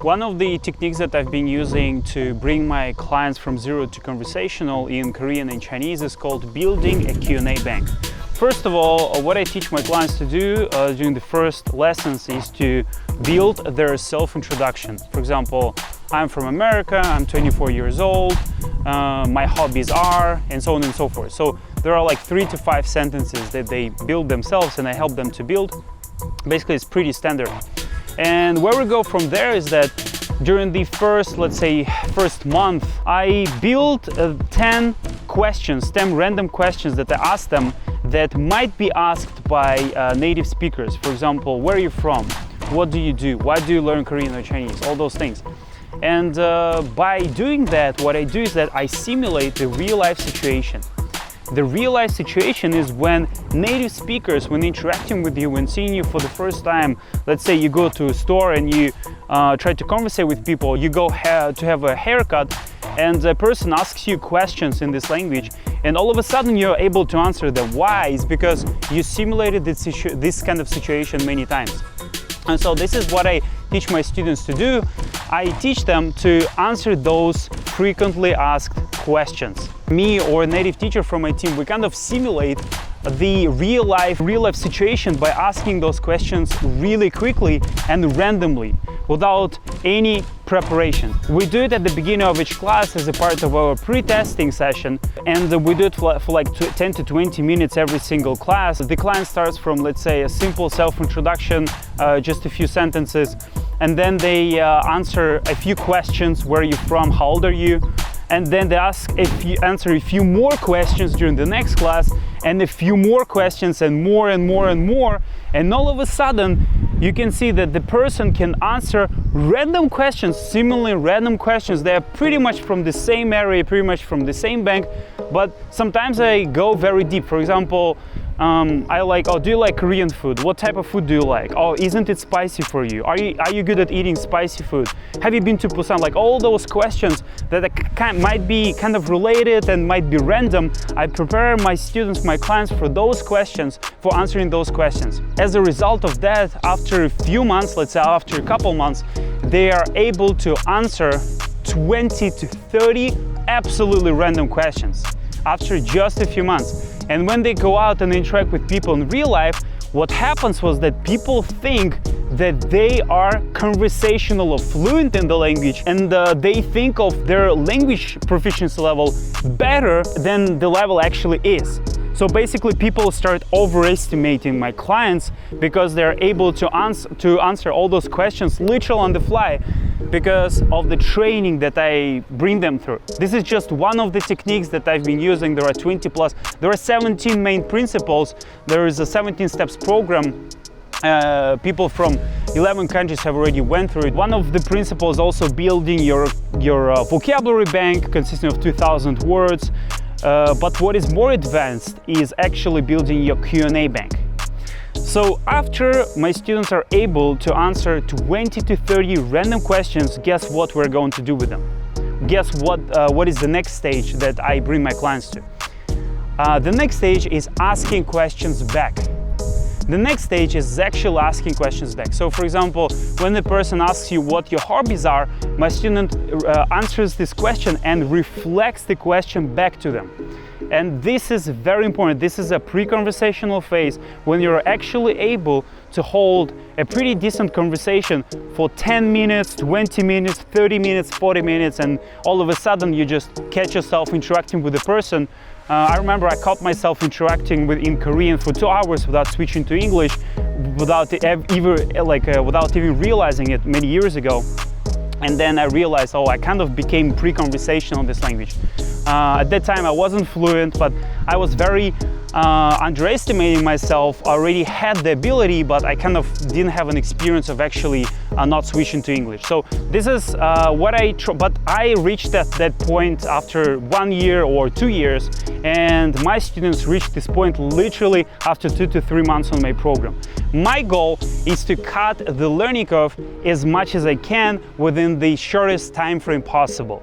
One of the techniques that I've been using to bring my clients from zero to conversational in Korean and Chinese is called building a Q&A bank. First of all, what I teach my clients to do during the first lessons is to build their self-introduction. For example, I'm from America, I'm 24 years old, my hobbies are, and so on and so forth. So there are like 3 to 5 sentences that they build themselves and I help them to build. Basically, it's pretty standard. And where we go from there is that during the first month, I built 10 questions, 10 random questions that I asked them that might be asked by native speakers. For example, where are you from? What do you do? Why do you learn Korean or Chinese? All those things. And by doing that, what I do is that I simulate the real-life situation. The real-life situation is when native speakers, when interacting with you, when seeing you for the first time, let's say you go to a store and you try to converse with people, you go to have a haircut, and the person asks you questions in this language, and all of a sudden you're able to answer them. Why? It's because you simulated this kind of situation many times. And so this is what I teach my students to do. I teach them to answer those frequently asked questions. Me or a native teacher from my team, we kind of simulate the real life situation by asking those questions really quickly and randomly without any preparation. We do it at the beginning of each class as a part of our pre-testing session, and we do it for like 10 to 20 minutes every single class. The client starts from, let's say, a simple self-introduction, just a few sentences, and then they answer a few questions. Where are you from? How old are you? And then they answer a few more questions during the next class, and a few more questions, and more and more and more. And all of a sudden, you can see that the person can answer random questions, seemingly random questions. They are pretty much from the same area, pretty much from the same bank, but sometimes I go very deep. For example, do you like Korean food? What type of food do you like? Oh, isn't it spicy for you? Are you good at eating spicy food? Have you been to Busan? Like all those questions that might be kind of related and might be random. I prepare my students, my clients for those questions, for answering those questions. As a result of that, after a few months, let's say after a couple months, they are able to answer 20 to 30 absolutely random questions after just a few months. And when they go out and interact with people in real life, what happens was that people think that they are conversational or fluent in the language, and they think of their language proficiency level better than the level actually is. So basically, people start overestimating my clients because they're able to answer all those questions literally on the fly because of the training that I bring them through. This is just one of the techniques that I've been using. There are 20 plus. There are 17 main principles. There is a 17 steps program. People from 11 countries have already went through it. One of the principles also building your vocabulary bank consisting of 2,000 words. But what is more advanced is actually building your Q&A bank. So after my students are able to answer 20 to 30 random questions, guess what we're going to do with them? Guess what is the next stage that I bring my clients to? The next stage is asking questions back. The next stage is actually asking questions back. So for example, when the person asks you what your hobbies are, my student answers this question and reflects the question back to them. And this is very important. This is a pre-conversational phase when you're actually able to hold a pretty decent conversation for 10 minutes, 20 minutes, 30 minutes, 40 minutes, and all of a sudden you just catch yourself interacting with the person. I remember I caught myself interacting in Korean for 2 hours without switching to English, without even realizing it many years ago. And then I realized, I kind of became pre-conversational in this language. At that time I wasn't fluent, but I was very underestimating myself. I already had the ability, but I kind of didn't have an experience of actually not switching to English. So this is what but I reached that point after 1 year or 2 years, and my students reached this point literally after 2 to 3 months on my program. My goal is to cut the learning curve as much as I can within the shortest time frame possible.